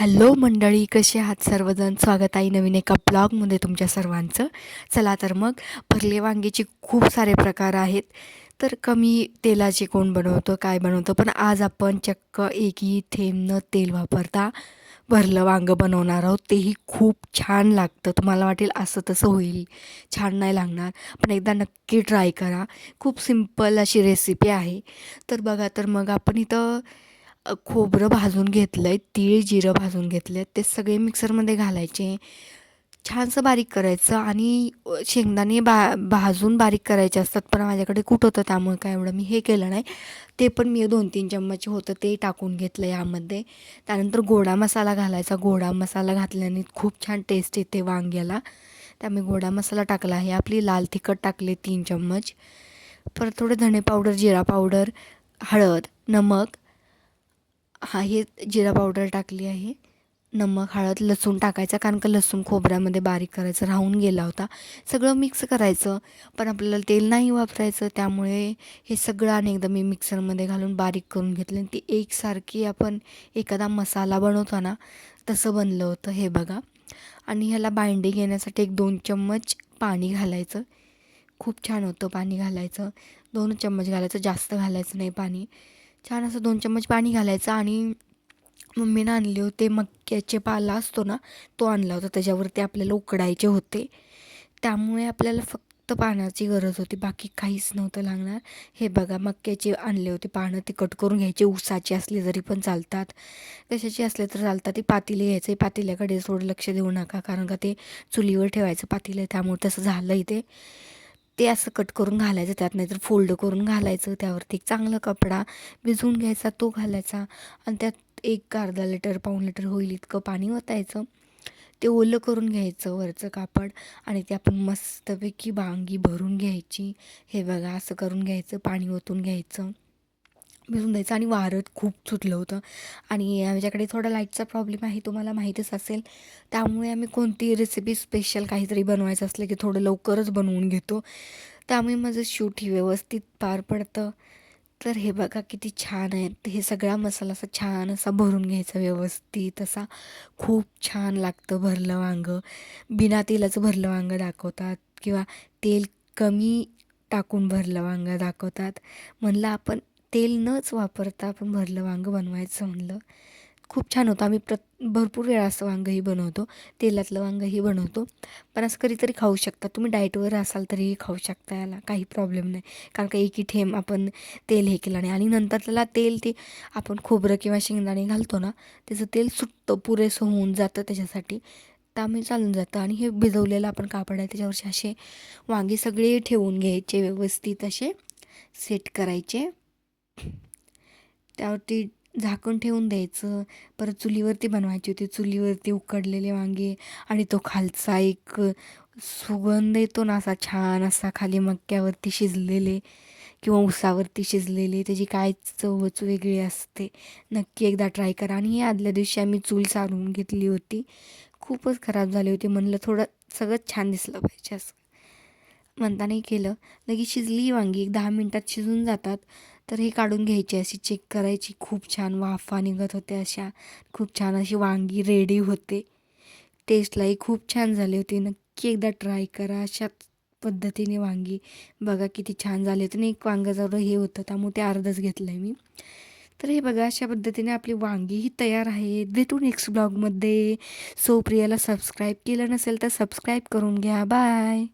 Hello मंडळी, कसे आहात सर्वजण? स्वागत आहे नवीन एका ब्लॉगमध्ये तुमच्या सर्वांचं. चला तर मग, भरले वांग्याचे खूप सारे प्रकार आहेत. तर कमी तेलाचे कोण बनवतं, काय बनवतं, पण आज आपण चक्क एकही थेंब न तेल वापरता भरलं वांगं बनवणार आहोत. तेही खूप छान लागतं. तुम्हाला वाटेल असं तसं होईल, छान नाही लागणार, पण एकदा नक्की ट्राय करा. खूप सिंपल अशी रेसिपी आहे. तर बघा, तर मग आपण इथं खोबरं भाजून घेतलं आहे, तीळ जिरं भाजून घेतले आहेत, ते सगळे मिक्सरमध्ये घालायचे, छानसं बारीक करायचं. आणि शेंगदाणे भाजून बारीक करायचे असतात, पण माझ्याकडे कुठं होतं, त्यामुळे काय एवढं मी हे केलं नाही. ते पण मी 2-3 चम्मच होतं ते टाकून घेतलं यामध्ये. त्यानंतर गोडा मसाला घालायचा. गोडा मसाला घातल्याने खूप छान टेस्ट येते वांग्याला, त्यामुळे गोडा मसाला टाकला आहे. आपली लाल तिखट टाकले 3 चम्मच, परत थोडे धणे पावडर, जिरा पावडर, हळद, नमक. हे जिरा पावडर टाकली आहे, नमक, हळद, लसूण टाकायचा, कारण का लसूण खोबऱ्यामध्ये बारीक करायचं राहून गेला होता. सगळं मिक्स करायचं, पण आपल्याला तेल नाही वापरायचं, त्यामुळे हे सगळं आणि एकदा मी मिक्सरमध्ये घालून बारीक करून घेतलं. ती एकसारखी आपण एखादा मसाला बनवतो ना, तसं बनलं होतं हे बघा. आणि ह्याला बाइंडिंग येण्यासाठी 1-2 चम्मच पाणी घालायचं. खूप छान होतं पाणी घालायचं. 2 चम्मच घालायचं, जास्त घालायचं नाही पाणी. छान असं 2 चम्मच पाणी घालायचं. आणि मम्मीनं आणले होते मक्याचे पाला असतो ना, तो आणला होता. त्याच्यावरती आपल्याला उकडायचे होते, त्यामुळे आपल्याला फक्त पाण्याची गरज होती, बाकी काहीच नव्हतं लागणार. हे बघा, मक्याचे आणले होते पानं, ते कट करून घ्यायचे. ऊसाचे असले तरी पण चालतात, कशाचे असले तर चालतात. ते पातेले घ्यायचे, पातेल्याकडे थोडं लक्ष देऊ नका, कारण का ते चुलीवर ठेवायचं पातेलं, त्यामुळे तसं झालं इथे. ते असं कट करून घालायचं त्यात, नाहीतर फोल्ड करून घालायचं. त्यावरती एक चांगला कपडा भिजवून घ्यायचा, तो घालायचा. आणि त्यात एक अर्धा लिटर, पाऊण लिटर होईल इतकं पाणी ओतायचं. ते ओलं करून घ्यायचं वरचं कापड, आणि ते आपण मस्तपैकी वांगी भरून घ्यायची. हे बघा, असं करून घ्यायचं, पाणी ओतून घ्यायचं, भिजून द्यायचं. आणि वारं खूप सुटलं होतं, आणि आमच्याकडे थोडा लाईटचा प्रॉब्लेम आहे, तुम्हाला माहीतच असेल. त्यामुळे आम्ही कोणतीही रेसिपी स्पेशल काहीतरी बनवायचं असलं की थोडं लवकरच बनवून घेतो, त्यामुळे माझं शूट ही व्यवस्थित पार पडतं. तर हे बघा किती छान आहे. हे सगळा मसाला असा छान असा भरून घ्यायचा व्यवस्थित असा. खूप छान लागतं भरलं वांगं. बिना तेलाचं भरलं वांगं दाखवतात, किंवा तेल कमी टाकून भरलं वांगं दाखवतात. म्हणलं आपण तेल नच वापरता आपण भरलं वांगं बनवायचं म्हणलं. खूप छान होतं. आम्ही भरपूर वेळा असं वांगंही बनवतो, तेलातलं वांगंही बनवतो. पण असं कधीतरी खाऊ शकता तुम्ही, डाएटवर असाल तरीही खाऊ शकता, याला काही प्रॉब्लेम नाही. कारण का एकही थेंब आपण तेल हे केलं नाही, आणि नंतर त्याला तेल ते आपण खोबरं किंवा शेंगदाणे घालतो ना, त्याचं तेल सुटतं, पुरेसं होऊन जातं त्याच्यासाठी, त्यामुळे चालून जातं. आणि हे भिजवलेलं आपण कापड आहे त्याच्यावरचे असे वांगे सगळे ठेवून घ्यायचे, व्यवस्थित असे सेट करायचे. त्यावरती झाकण ठेवून द्यायचं. परत चुलीवरती बनवायची होती, चुलीवरती उकडलेले वांगे, आणि तो खालचा एक सुगंध येतो ना असा छान असा, खाली मक्यावरती शिजलेले किंवा उसावरती शिजलेले, त्याची काय चवच वेगळी असते. नक्की एकदा ट्राय करा. आणि ही आदल्या दिवशी आम्ही चूल सारून घेतली होती, खूपच खराब झाली होती. म्हणलं थोडं सगळंच छान दिसलं पाहिजे असं म्हणतानाही केलं. लगेच शिजली वांगी, 10 मिनटात शिजून जातात. तर हे काढून घ्यायची, अशी चेक करायची, खूप छान वाफा निघत होते अशा. खूप छान अशी वांगी रेडी होते. टेस्टलाही खूप छान झाली होती. नक्की एकदा ट्राय करा अशाच पद्धतीने वांगी. बघा किती छान झाले होते. आणि एक वांगं जवळ हे होतं, त्यामुळे ते अर्धच घेतलं आहे मी. तर हे बघा, अशा पद्धतीने आपली वांगीही तयार आहेत. भेटू नेक्स्ट ब्लॉगमध्ये. सो प्रियाला सबस्क्राईब केलं नसेल तर सबस्क्राईब करून घ्या. बाय.